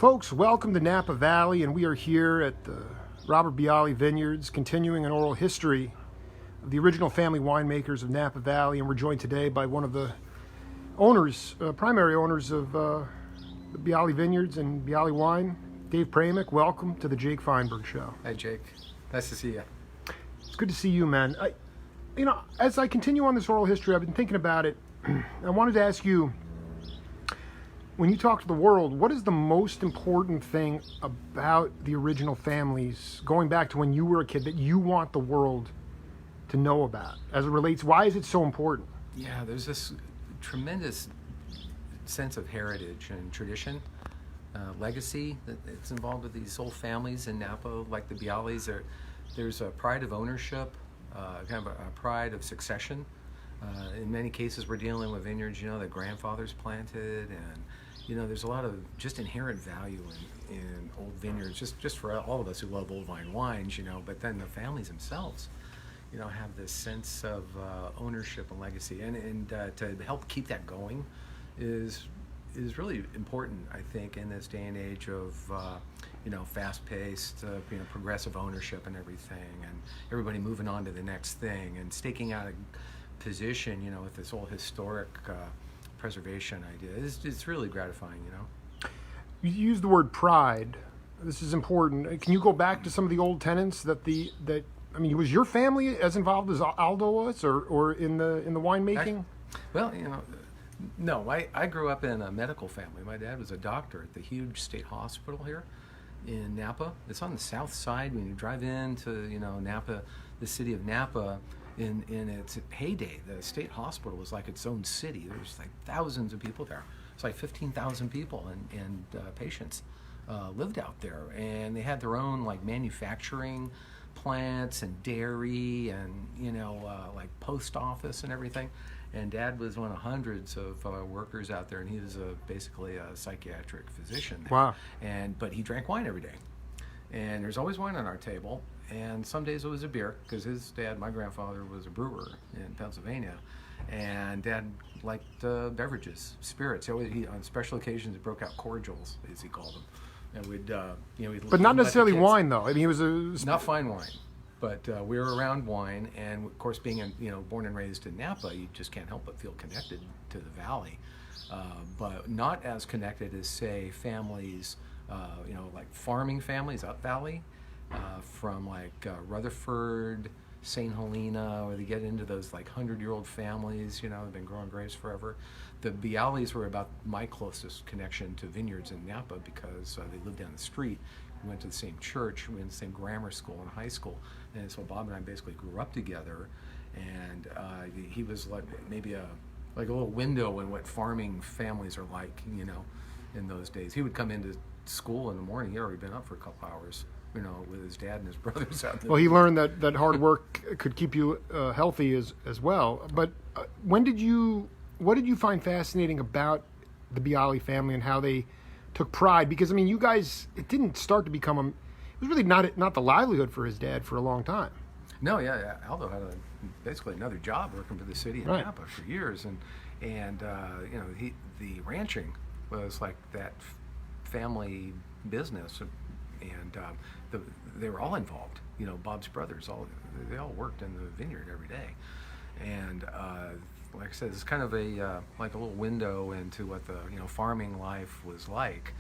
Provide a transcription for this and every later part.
Folks, welcome to Napa Valley, and we are here at the Robert Biale Vineyards, continuing an oral history of the original family winemakers of Napa Valley, and we're joined today by one of the owners, primary owners of the Biale Vineyards and Biale Wine, Dave Pramuk. Welcome to the Jake Feinberg Show. Hi, Jake. Nice to see you. It's good to see you, man. As I continue on this oral history, I've been thinking about it. I wanted to ask you, when you talk to the world, what is the most important thing about the original families, going back to when you were a kid, that you want the world to know about as it relates? Why is it so important? Yeah, there's this tremendous sense of heritage and tradition, legacy that's involved with these old families in Napa, like the Biales. There's a pride of ownership, kind of a pride of succession. In many cases, we're dealing with vineyards, that grandfathers planted, and there's a lot of just inherent value in old vineyards, just for all of us who love old wines, but then the families themselves, have this sense of ownership and legacy, and to help keep that going is really important, I think, in this day and age of fast-paced, progressive ownership and everything, and everybody moving on to the next thing and staking out a position, with this whole historic preservation idea. It's really gratifying, You use the word pride. This is important. Can you go back to some of the old tenants was your family as involved as Aldo was, or in the winemaking? No. I grew up in a medical family. My dad was a doctor at the huge state hospital here in Napa. It's on the south side when you drive into Napa, the city of Napa. In its heyday, the state hospital was like its own city. There was like thousands of people there. It's like 15,000 people and patients lived out there, and they had their own like manufacturing plants and dairy and like post office and everything. And Dad was one of hundreds of workers out there, and he was basically a psychiatric physician there. Wow. But he drank wine every day, and there's always wine on our table. And some days it was a beer, because his dad, my grandfather, was a brewer in Pennsylvania, and Dad liked beverages, spirits. He on special occasions he broke out cordials, as he called them, and we'd but not necessarily wine, though. I mean, he was not fine wine, but we were around wine, and of course, being born and raised in Napa, you just can't help but feel connected to the valley, but not as connected as, say, families, like farming families up valley. From like Rutherford, St. Helena, where they get into those like 100-year-old families, they've been growing grapes forever. The Biales were about my closest connection to vineyards in Napa, because they lived down the street. We went to the same church, we went to the same grammar school and high school, and so Bob and I basically grew up together. And he was like maybe a little window in what farming families are like, in those days. He would come into school in the morning. He'd already been up for a couple hours, with his dad and his brothers out there. Well, he learned that hard work could keep you healthy as well. But what did you find fascinating about the Biale family and how they took pride? Because, you guys, it didn't start to become it was really not the livelihood for his dad for a long time. No, yeah. Aldo had basically another job working for the city of Napa for years. And the ranching was like that family business. And they were all involved. Bob's brothers, they all worked in the vineyard every day. And like I said, it's kind of a like a little window into what the farming life was like.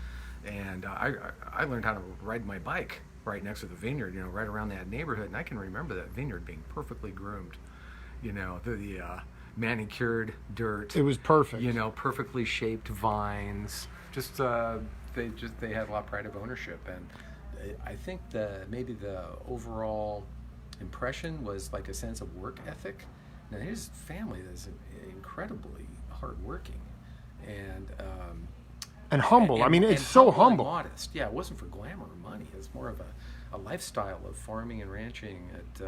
And I learned how to ride my bike right next to the vineyard, right around that neighborhood. And I can remember that vineyard being perfectly groomed. The manicured dirt. It was perfect. Perfectly shaped vines. They had a lot of pride of ownership. And I think maybe the overall impression was like a sense of work ethic. Now his family is incredibly hardworking and humble. It's so humble. humble. And modest. Yeah, it wasn't for glamour or money. It's more of a lifestyle of farming and ranching. It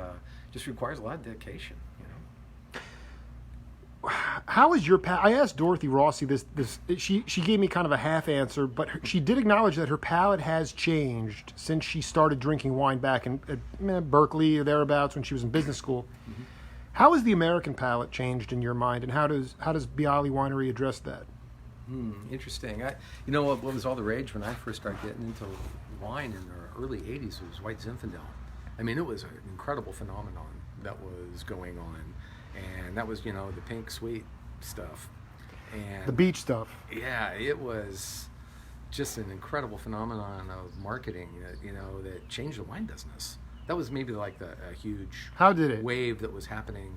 just requires a lot of dedication. How is your I asked Dorothy Rossi this. She gave me kind of a half answer, but she did acknowledge that her palate has changed since she started drinking wine back at Berkeley or thereabouts when she was in business school. Mm-hmm. How has the American palate changed in your mind, and how does Biale Winery address that? Interesting. You know what was all the rage when I first started getting into wine in the early 80s was White Zinfandel. I mean, it was an incredible phenomenon that was going on. And that was, the pink sweet stuff. And The beach stuff. yeah, it was just an incredible phenomenon of marketing that changed the wine business. That was maybe like a huge How did it? wave that was happening.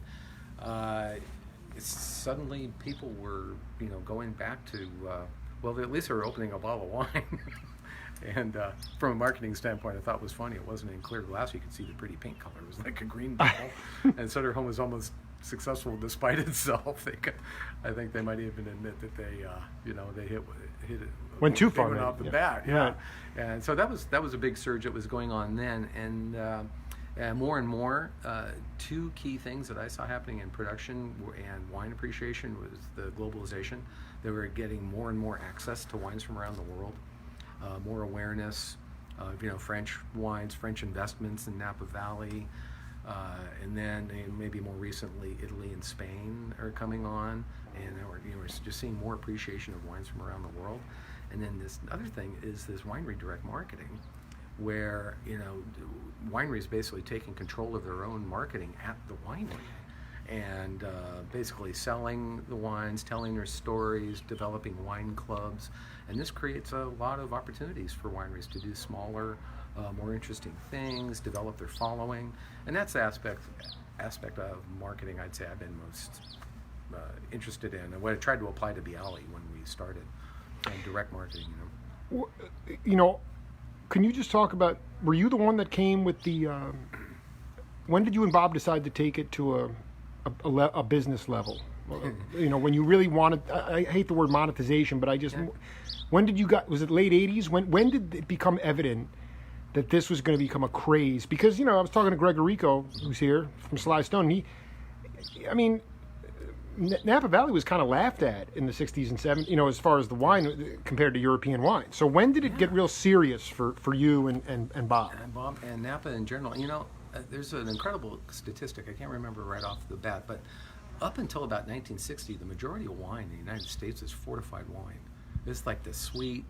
Suddenly people were, going back to, well, at least they were opening a bottle of wine. And from a marketing standpoint, I thought it was funny. It wasn't in clear glass. You could see the pretty pink color. It was like a green bottle. And Sutter Home was almost successful despite itself. I think they might even admit that they hit it. Went too They far. went maybe. off the Yeah. bat. Yeah. And so that was a big surge that was going on then. And more and more, two key things that I saw happening in production and wine appreciation was the globalization. They were getting more and more access to wines from around the world, more awareness of French wines, French investments in Napa Valley, and then maybe more recently Italy and Spain are coming on, and we're just seeing more appreciation of wines from around the world. And then this other thing is this winery direct marketing, where wineries basically taking control of their own marketing at the winery, and basically selling the wines, telling their stories, developing wine clubs, and this creates a lot of opportunities for wineries to do smaller, more interesting things, develop their following, and that's the aspect of marketing I'd say I've been most interested in, and what I tried to apply to Biale when we started, and direct marketing. Can you just talk about, were you the one that came with the, when did you and Bob decide to take it to a business level? When you really wanted, I hate the word monetization, but when did you was it late 80s? When did it become evident that this was going to become a craze? Because, I was talking to Greg Rico, who's here from Sly Stone. Napa Valley was kind of laughed at in the 60s and 70s, as far as the wine compared to European wine. So when did it get real serious for you and Bob? And Bob and Napa in general, there's an incredible statistic. I can't remember right off the bat, but up until about 1960, the majority of wine in the United States is fortified wine. It's like the sweet,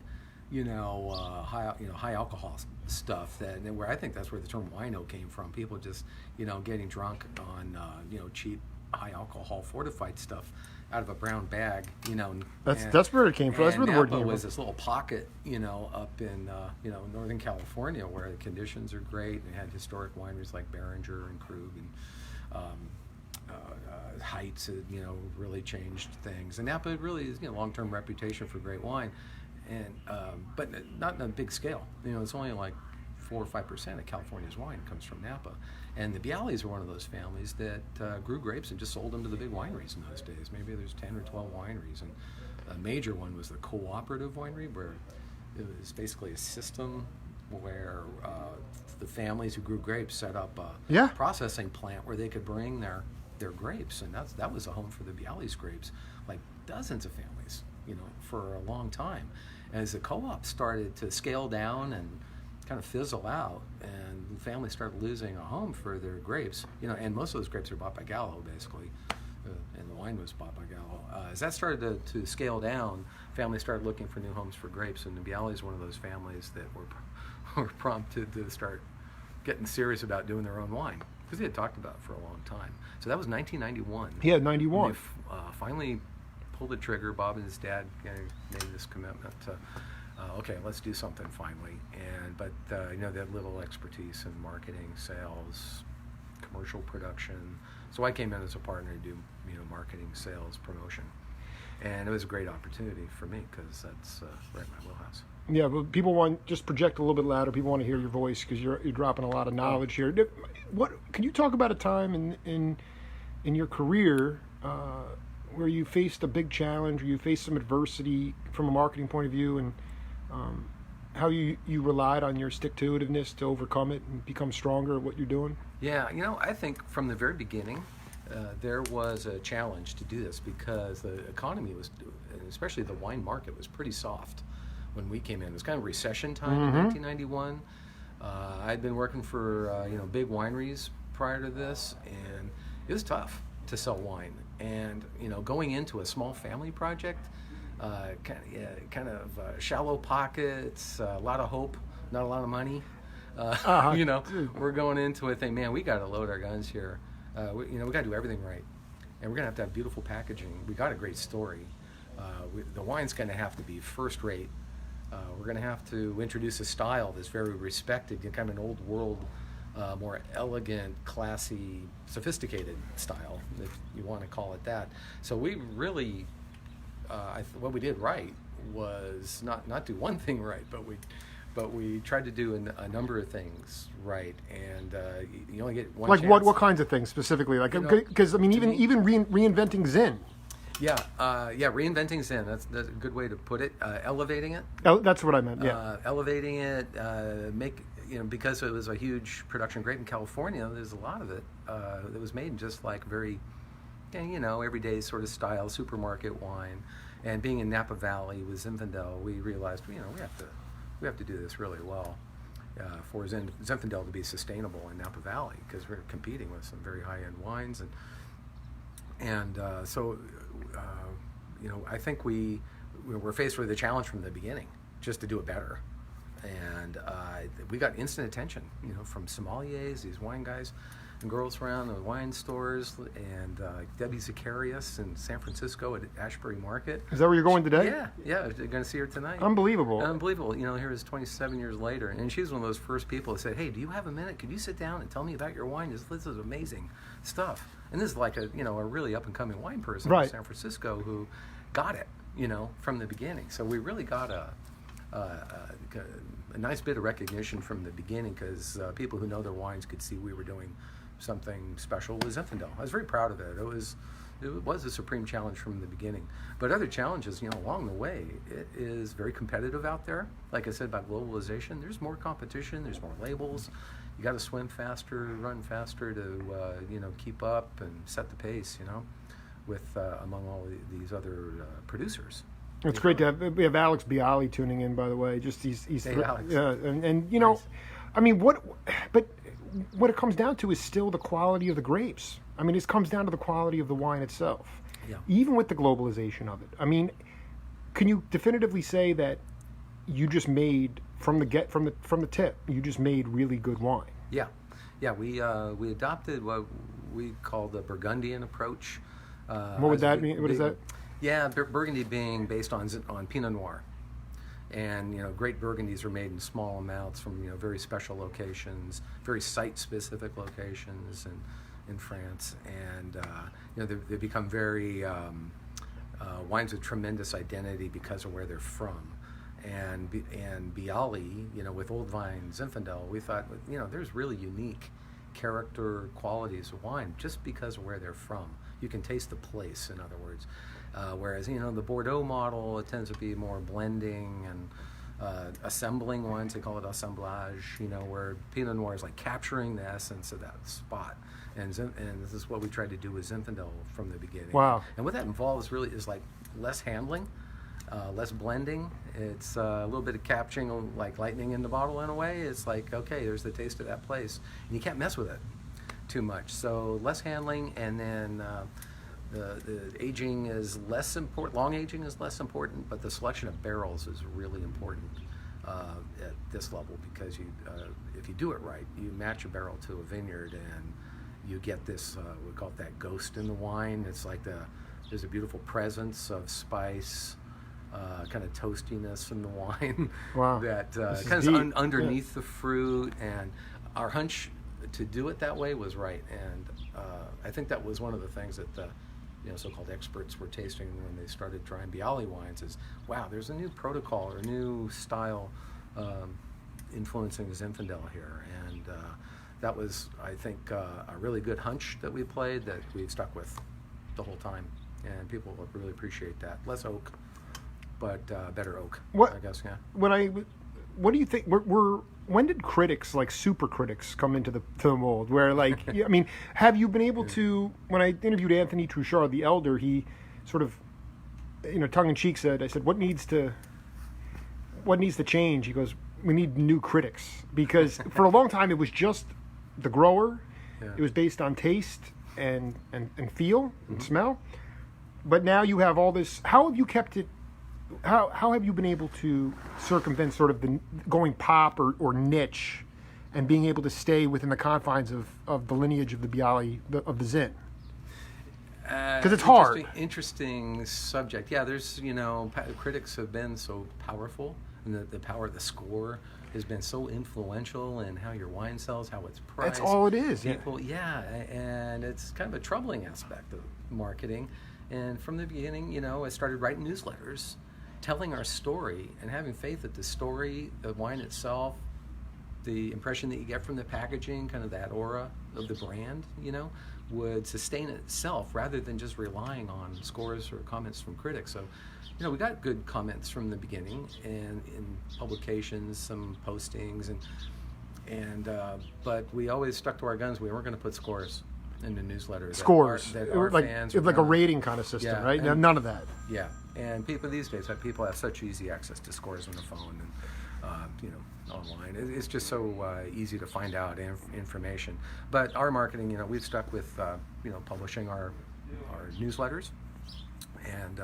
high alcohol stuff where I think that's where the term wino came from. People just, getting drunk on, cheap, high alcohal fortified stuff out of a brown bag, That's where it came from. That's where the word came Napa from. was this little pocket, up in Northern California where the conditions are great, and it had historic wineries like Beringer and Krug and Heights had really changed things. And Napa really is long-term reputation for great wine, and but not on a big scale. It's only like 4 or 5% of California's wine comes from Napa. And the Biales are one of those families that grew grapes and just sold them to the big wineries in those days. Maybe there's 10 or 12 wineries, and a major one was the cooperative winery, where it was basically a system where the families who grew grapes set up a processing plant where they could bring their grapes, and that was a home for the Biales grapes, like dozens of families, for a long time. As the co-op started to scale down and kind of fizzle out, and the family started losing a home for their grapes, and most of those grapes are bought by Gallo, basically, and the wine was bought by Gallo. As that started to scale down, families started looking for new homes for grapes, and the Biales were one of those families that were prompted to start getting serious about doing their own wine, because they had talked about it for a long time. So that was 1991. Yeah, 91. They finally pulled the trigger. Bob and his dad made this commitment to, okay, let's do something finally. But they had little expertise in marketing, sales, commercial production. So I came in as a partner to do marketing, sales, promotion, and it was a great opportunity for me because that's right in my wheelhouse. Yeah, but people want, just project a little bit louder. People want to hear your voice because you're dropping a lot of knowledge here. What can you talk about a time in your career where you faced a big challenge, or you faced some adversity from a marketing point of view, and how you relied on your stick-to-itiveness to overcome it and become stronger at what you're doing? Yeah, I think from the very beginning, there was a challenge to do this because the economy was, especially the wine market, was pretty soft when we came in. It was kind of recession time in 1991. I'd been working for big wineries prior to this, and it was tough to sell wine. And going into a small family project, shallow pockets, a lot of hope, not a lot of money. We're going into it thinking, man, we got to load our guns here. We got to do everything right, and we're going to have beautiful packaging. We got a great story. The wine's going to have to be first rate. We're going to have to introduce a style that's very respected, kind of an old world, more elegant, classy, sophisticated style, if you want to call it that. So we really, what we did right was not do one thing right, but we tried to do a number of things right, and you only get one. Like chance. What kinds of things specifically? Like, because I mean, even reinventing Zin. Yeah, reinventing Zen. That's a good way to put it. Elevating it. Oh, that's what I meant. Yeah. Elevating it. Because it was a huge production grape in California. There's a lot of it that was made in just like very, everyday sort of style supermarket wine. And being in Napa Valley with Zinfandel, we realized we have to do this really well for Zinfandel to be sustainable in Napa Valley, because we're competing with some very high-end wines so I think we were faced with a challenge from the beginning, just to do it better, and we got instant attention, from sommeliers, these wine guys and girls around the wine stores, and Debbie Zacharias in San Francisco at Ashbury Market. Is that where you're going today? Yeah, you're going to see her tonight. Unbelievable. Here is 27 years later, and she's one of those first people that said, "Hey, do you have a minute? Could you sit down and tell me about your wine? This is amazing stuff." And this is like a really up and coming wine person in San Francisco who got it, from the beginning. So we really got a nice bit of recognition from the beginning, because people who know their wines could see we were doing something special with Zinfandel. I was very proud of it. It was a supreme challenge from the beginning. But other challenges, along the way, it is very competitive out there. Like I said about globalization, there's more competition, there's more labels. You got to swim faster, run faster to keep up and set the pace, with among all these other producers. It's great to have. We have Alex Biale tuning in, by the way. Just he's Alex. Yeah, and Nice. I mean, what it comes down to is still the quality of the grapes. I mean, it comes down to the quality of the wine itself. Yeah. Even with the globalization of it. I mean, can you definitively say that you just made from the tip, you just made really good wine? Yeah. We adopted what we call the Burgundian approach. What would that mean? What is that? Yeah, Burgundy being based on Pinot Noir, and great Burgundies are made in small amounts from very special locations, very site-specific locations, in France, and they become very wines with tremendous identity because of where they're from. And Biale, with Old Vine Zinfandel, we thought, there's really unique character qualities of wine just because of where they're from. You can taste the place, in other words. Whereas, the Bordeaux model, it tends to be more blending and assembling wines. They call it assemblage, where Pinot Noir is like capturing the essence of that spot. And this is what we tried to do with Zinfandel from the beginning. Wow. And what that involves really is like less handling, less blending. It's a little bit of capturing, like lightning in the bottle in a way. It's like, okay, there's the taste of that place. And you can't mess with it too much. So less handling, and then the aging is less important. Long aging is less important, but the selection of barrels is really important at this level, because if you do it right, you match a barrel to a vineyard, and you get this, we call it that ghost in the wine. It's like there's a beautiful presence of spice, kind of toastiness in the wine. Wow. That kind of underneath the fruit, and our hunch to do it that way was right. And I think that was one of the things that the so-called experts were tasting when they started trying Biale wines, is, wow, there's a new protocol or a new style influencing Zinfandel here. And that was, I think, a really good hunch that we played, that we've stuck with the whole time. And people really appreciate that. Less oak, but better oak, I guess, yeah. What do you think? When did critics, like super critics, come into the mold? Where, like, I mean, have you been able to? When I interviewed Anthony Trouchard, the elder, he sort of, tongue in cheek said, "I said, what needs to change?" He goes, "We need new critics," because for a long time it was just the grower. Yeah. It was based on taste and feel and smell. But now you have all this. How have you kept it how have you been able to circumvent sort of the going pop or niche, and being able to stay within the confines of the lineage of the Biale of the Zin? Because it's hard. Interesting subject. Yeah, there's critics have been so powerful, and the power of the score has been so influential in how your wine sells, how it's priced. That's all it is. People, and it's kind of a troubling aspect of marketing. And from the beginning, I started writing newsletters, telling our story, and having faith that the story, the wine itself, the impression that you get from the packaging, kind of that aura of the brand, would sustain itself rather than just relying on scores or comments from critics. So, we got good comments from the beginning, and in publications, some postings, but we always stuck to our guns. We weren't going to put scores in the newsletter. Scores, that our like fans like a rating kind of system, right? And, none of that. Yeah, and people these days, people have such easy access to scores on the phone and online. It's just so easy to find out information. But our marketing, we've stuck with publishing our newsletters and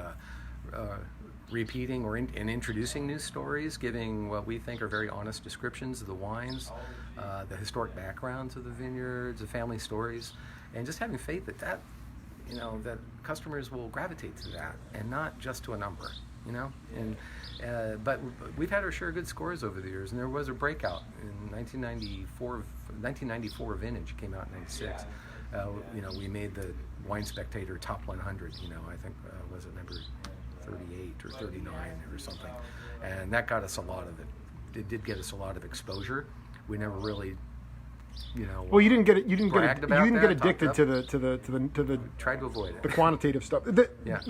repeating and introducing new stories, giving what we think are very honest descriptions of the wines, the historic backgrounds of the vineyards, the family stories, and just having faith that that customers will gravitate to that and not just to a number. But we've had our share of good scores over the years, and there was a breakout in 1994 vintage came out in '96. We made the Wine Spectator Top 100. I think was it number 38 or 39 or something, and that got us a lot of it. It did get us a lot of exposure. We never really, Well, you didn't get it. You didn't bragged get about you didn't that, get addicted talked to the tried to avoid it. the quantitative stuff. Yeah.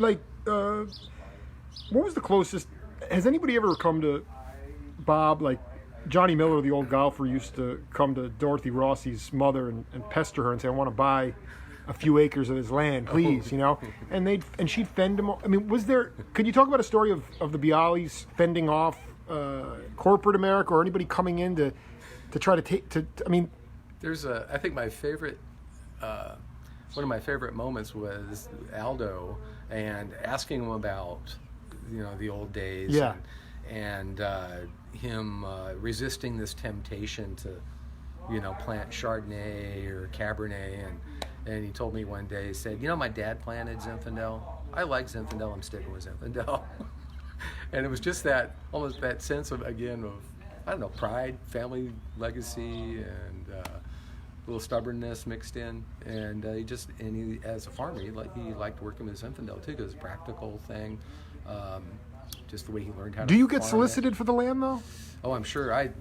What was the closest? Has anybody ever come to Bob, like Johnny Miller, the old golfer, used to come to Dorothy Rossi's mother and pester her and say, "I want to buy a few acres of his land, please," and she'd fend him off. I mean, could you talk about a story of the Biales fending off corporate America or anybody coming in to try to take I mean, there's I think my favorite one of my favorite moments was Aldo and asking him about the old days, and him resisting this temptation to plant Chardonnay or Cabernet, and he told me one day, he said, my dad planted Zinfandel. I like Zinfandel. I'm sticking with Zinfandel. And it was just almost that sense of, again, of, I don't know, pride, family legacy, and a little stubbornness mixed in. And he as a farmer, he liked working with Zinfandel too, because it's a practical thing. Just the way he learned how to. Do you get solicited for the land though? Oh, I'm sure.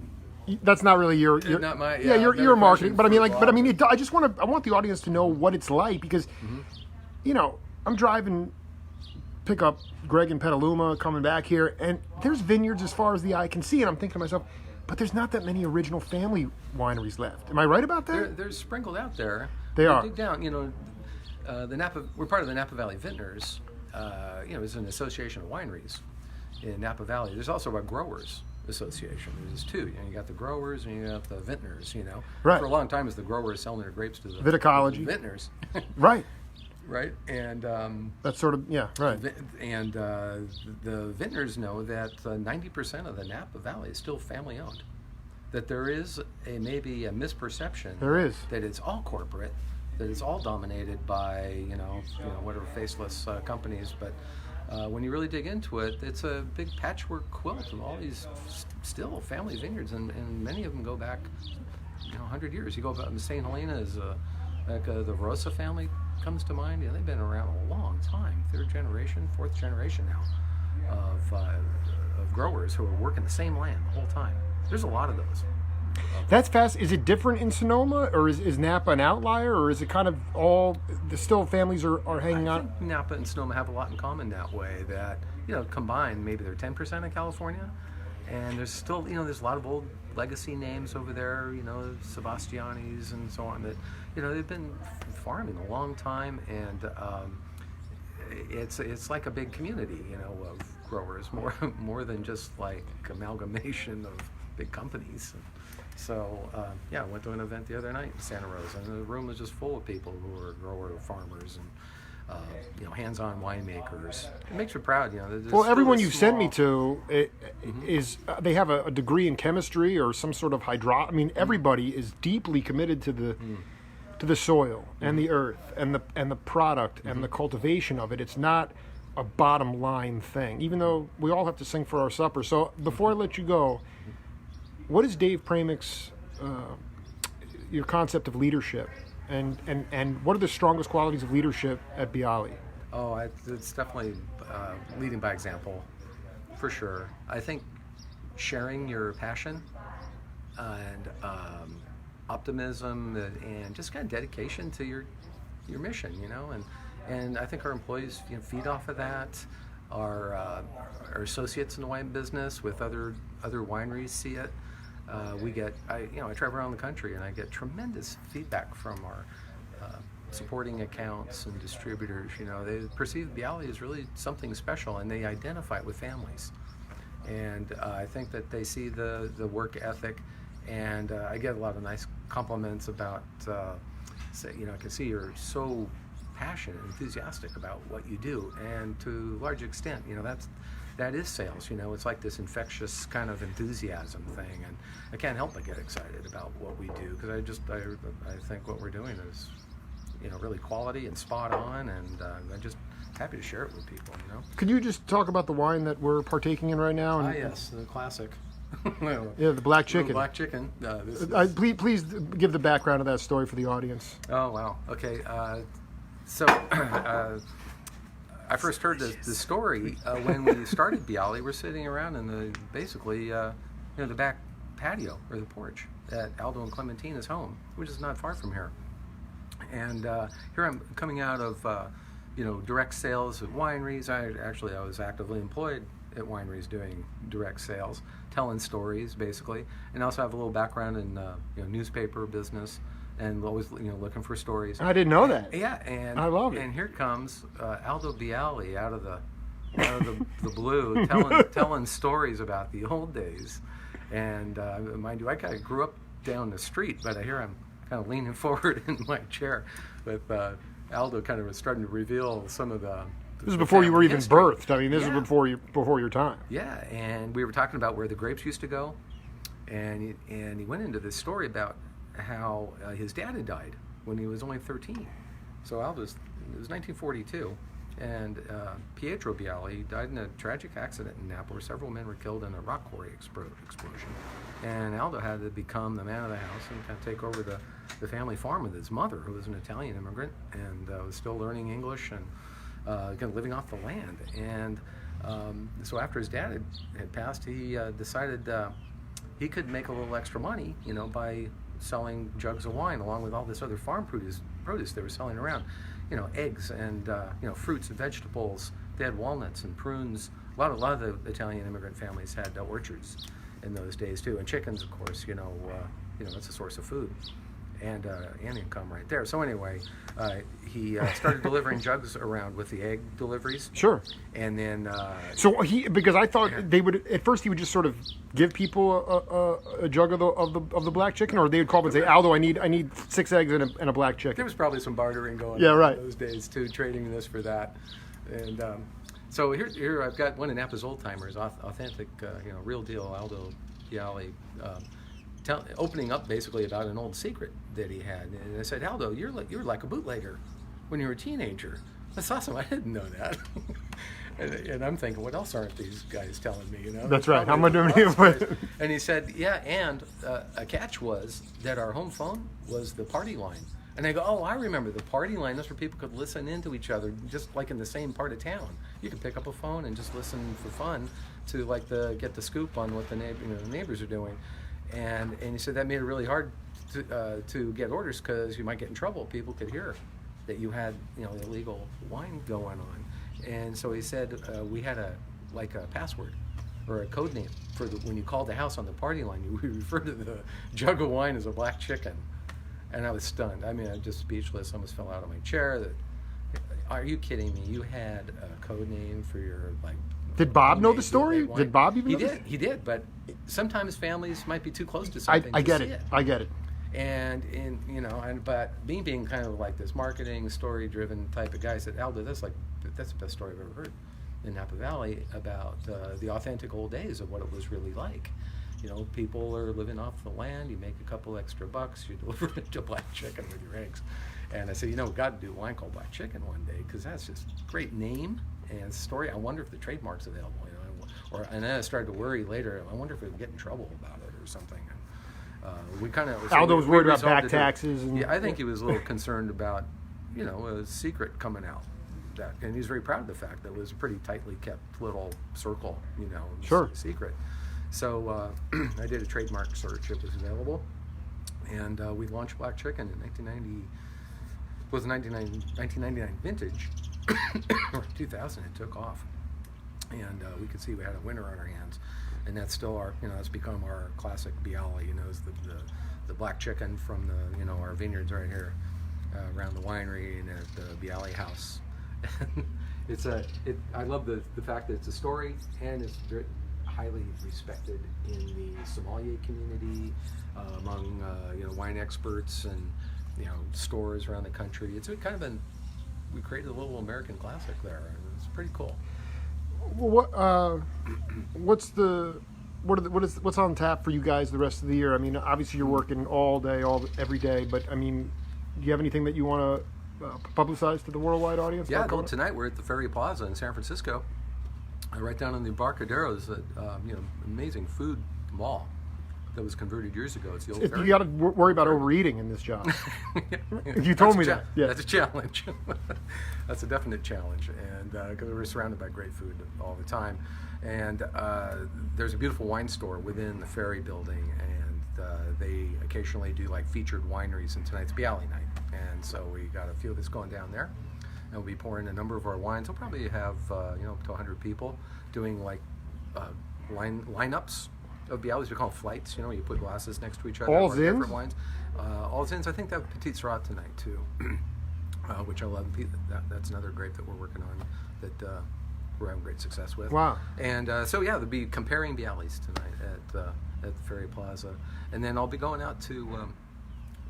That's not really your not my. Yeah, you're marketing, but I mean, I just want the audience to know what it's like, because, I'm driving, pick up Greg in Petaluma, coming back here, and there's vineyards as far as the eye can see, and I'm thinking to myself, but there's not that many original family wineries left. Am I right about that? They're sprinkled out there. They are. Dig down, the Napa. We're part of the Napa Valley Vintners. It's an association of wineries in Napa Valley. There's also a growers association. There's two. You got the growers and you got the vintners. Right. For a long time, it was the growers selling their grapes to the Viticology. Vintners. Right. Right. And that's sort of right. And the vintners know that 90% of the Napa Valley is still family owned. That there is maybe a misperception. There is. That it's all corporate. That it's all dominated by whatever faceless companies, but when you really dig into it, it's a big patchwork quilt of all these still family vineyards, and many of them go back 100 years. You go up in St. Helena, the Rosa family comes to mind. They've been around a long time, third generation, fourth generation now of growers who are working the same land the whole time. There's a lot of those. That's fast. Is it different in Sonoma, or is Napa an outlier, or is it kind of all still families are hanging I out? think Napa and Sonoma have a lot in common that way. That combined, maybe they're 10% of California, and there's still there's a lot of old legacy names over there. Sebastiani's and so on. That they've been farming a long time, and it's like a big community of growers, more than just like amalgamation of big companies. So, I went to an event the other night in Santa Rosa, and the room was just full of people who were grower farmers, hands-on winemakers. It makes me proud. There's Well, still everyone a you sent me small- to is they have a degree in chemistry or some sort of I mean, everybody is deeply committed to the soil and the earth and the product and the cultivation of it. It's not a bottom line thing, even though we all have to sing for our supper. So before I let you go, what is Dave Pramuk's your concept of leadership, and what are the strongest qualities of leadership at Biale? Oh, it's definitely leading by example, for sure. I think sharing your passion and optimism and just kind of dedication to your mission, and I think our employees feed off of that. Our associates in the wine business with other wineries see it. I travel around the country and I get tremendous feedback from our supporting accounts and distributors. They perceive Biale as really something special, and they identify it with families. And I think that they see the work ethic, and I get a lot of nice compliments about, I can see you're so passionate, enthusiastic about what you do, and to a large extent, that is sales. It's like this infectious kind of enthusiasm thing, and I can't help but get excited about what we do, because I think what we're doing is really quality and spot on, and I'm just happy to share it with people. Could you just talk about the wine that we're partaking in right now? Yes, the classic. Yeah, the black chicken. Black chicken. Please give the background of that story for the audience. Oh wow. Okay. So I first heard the story when we started Biale. We're sitting around in the back patio or the porch at Aldo and Clementina's home, which is not far from here. And here I'm coming out of direct sales at wineries. I was actively employed at wineries doing direct sales, telling stories basically, and I also have a little background in newspaper business, and always looking for stories. I didn't know that. Yeah, and I love it. And here comes Aldo Biale out of the blue, telling stories about the old days. And mind you, I kind of grew up down the street, but I hear I'm kind of leaning forward in my chair with Aldo kind of starting to reveal some of the. This is before you were even history. birthed. I mean, this is before your time. Yeah, and we were talking about where the grapes used to go, and he went into this story about how his dad had died when he was only 13. So it was 1942, and Pietro Biale died in a tragic accident in Napa where several men were killed in a rock quarry explosion. And Aldo had to become the man of the house and kind of take over the family farm with his mother, who was an Italian immigrant and was still learning English and kind of living off the land. And so after his dad had passed, he decided he could make a little extra money, by selling jugs of wine along with all this other farm produce they were selling around, eggs and fruits and vegetables. They had walnuts and prunes. A lot of the Italian immigrant families had orchards in those days too, and chickens, of course. That's a source of food and income right there. So anyway, he started delivering jugs around with the egg deliveries. Sure. And then because I thought they would at first he would just sort of give people a jug of the black chicken, or they would call up and say, Aldo, I need 6 eggs and a black chicken. There was probably some bartering going Yeah, on right. in those days too, trading this for that. And so here I've got one of Napa's old timers, authentic, real deal Aldo Biale, opening up basically about an old secret that he had. And I said, Aldo, you're like a bootlegger when you were a teenager. That's awesome. I didn't know that. and I'm thinking, what else aren't these guys telling me? That's right. How am I doing here? And he said, yeah, and a catch was that our home phone was the party line. And I go, oh, I remember the party line. That's where people could listen in to each other, just like in the same part of town. You could pick up a phone and just listen for fun to get the scoop on what the neighbors are doing. And he said that made it really hard to get orders because you might get in trouble. People could hear that you had illegal wine going on. And so he said we had a password or a code name for when you called the house on the party line. You would refer to the jug of wine as a black chicken. And I was stunned. I mean, I'm just speechless. I almost fell out of my chair. Are you kidding me? You had a code name for your Did Bob know the story? Wine? Did Bob even know? He did, but sometimes families might be too close to something. I get it. I get it. And but me being kind of like this marketing, story-driven type of guy, I said, Aldo, that's the best story I've ever heard in Napa Valley about the authentic old days of what it was really like. People are living off the land. You make a couple extra bucks. You deliver it to Black Chicken with your eggs. And I said, we've got to do a wine called Black Chicken one day, because that's just a great name and story. I wonder if the trademark's available. And then I started to worry later. I wonder if we would get in trouble about it or something. We kind of. Aldo was worried about back taxes. Yeah, I think he was a little concerned about, a secret coming out. And he's very proud of the fact that it was a pretty tightly kept little circle, Sure. secret. So I did a trademark search. It was available, and we launched Black Chicken in 1990. It was 1999 vintage, or 2000. It took off, and we could see we had a winner on our hands, and that's still our, it's become our classic Biale. Is the Black Chicken from the, our vineyards right here, around the winery and at the Biale house. I love the fact that it's a story, and it's very highly respected in the sommelier community, among wine experts and stores around the country. It's kind of we created a little American classic there, and it's pretty cool. Well, what's on tap for you guys the rest of the year? I mean, obviously you're working all day, every day, but I mean, do you have anything that you want to publicize to the worldwide audience? Yeah, tonight we're at the Ferry Plaza in San Francisco, right down in the Embarcadero. Is amazing food mall that was converted years ago. It's the old ferry. You got to worry about overeating in this job. You told me that. Yeah. That's a challenge. That's a definite challenge, and because we're surrounded by great food all the time. And there's a beautiful wine store within the Ferry building, and they occasionally do like featured wineries, and tonight's Biale night. And so we got a few of us going down there, and we'll be pouring a number of our wines. We'll probably have up to 100 people doing like lineups of Biales. We call them flights. You put glasses next to each other. All for zins? Different wines. All zins. I think they have Petit Syrah tonight too, which I love. That's another grape that we're working on that we're having great success with. Wow. And they'll be comparing Biales tonight at the Ferry Plaza, and then I'll be going out to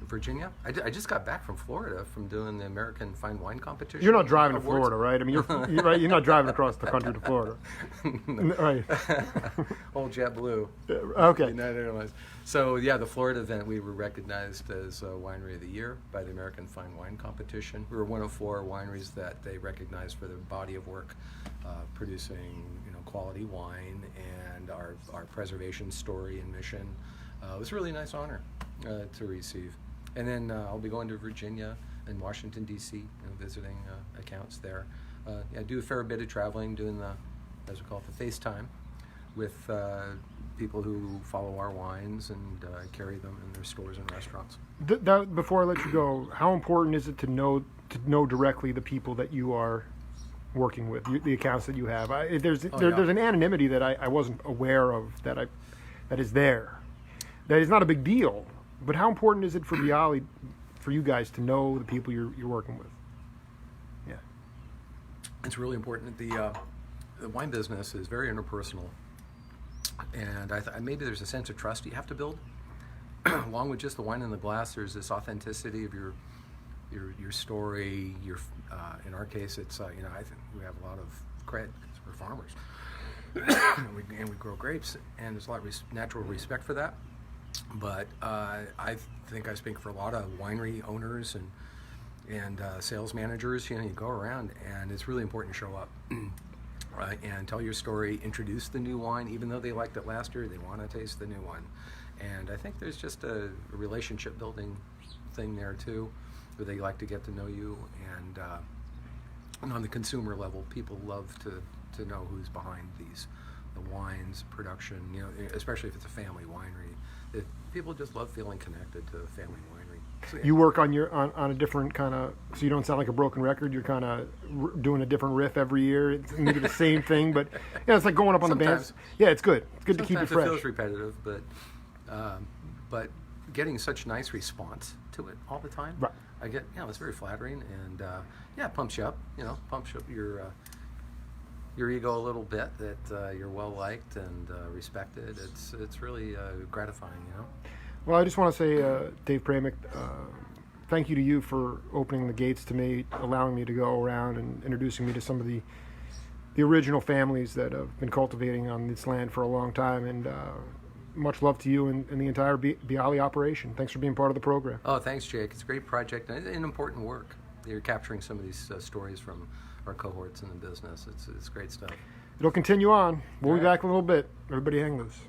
Virginia. I just got back from Florida from doing the American Fine Wine Competition. You're not driving to awards. Florida, right? I mean, you're right. You're not driving across the country to Florida, right? Old JetBlue. Okay. United Airlines. So the Florida event, we were recognized as Winery of the Year by the American Fine Wine Competition. We were one of 4 wineries that they recognized for their body of work, producing quality wine and our preservation story and mission. It was a really nice honor to receive. And then I'll be going to Virginia and Washington, D.C., visiting accounts there. I do a fair bit of traveling, doing as we call it, the FaceTime with people who follow our wines and carry them in their stores and restaurants. Before I let you go, how important is it to know directly the people that you are working with, the accounts that you have? There's an anonymity that I wasn't aware of that is there. That is not a big deal. But how important is it for Biale, for you guys, to know the people you're working with? Yeah, it's really important. The wine business is very interpersonal, and maybe there's a sense of trust you have to build, along with just the wine in the glass. There's this authenticity of your story. In our case, it's I think we have a lot of cred because we're farmers, and we grow grapes, and there's a lot of natural respect for that. But I think I speak for a lot of winery owners and sales managers. You go around, and it's really important to show up, right, and tell your story, introduce the new wine. Even though they liked it last year, they want to taste the new one. And I think there's just a relationship building thing there too, where they like to get to know you. And on the consumer level, people love to know who's behind the wines, production, especially if it's a family winery. People just love feeling connected to a family winery. So, you work on a different kind of, so you don't sound like a broken record. You're kind of doing a different riff every year. It's maybe the same thing, but it's like going up on the bands. Yeah, it's good. It's good to keep it fresh. Sometimes it feels repetitive, but getting such nice response to it all the time, right. I get, it's very flattering, and it pumps you up. Pumps up your ego a little bit that you're well liked and respected. It's really gratifying. Well, I just want to say, Dave Pramuk, thank you to you for opening the gates to me, allowing me to go around and introducing me to some of the original families that have been cultivating on this land for a long time. And much love to you and the entire Biale operation. Thanks for being part of the program. Oh, thanks, Jake. It's a great project and important work. You're capturing some of these stories from our cohorts in the business. It's great stuff. It'll continue on. We'll be All right. back in a little bit. Everybody hang loose.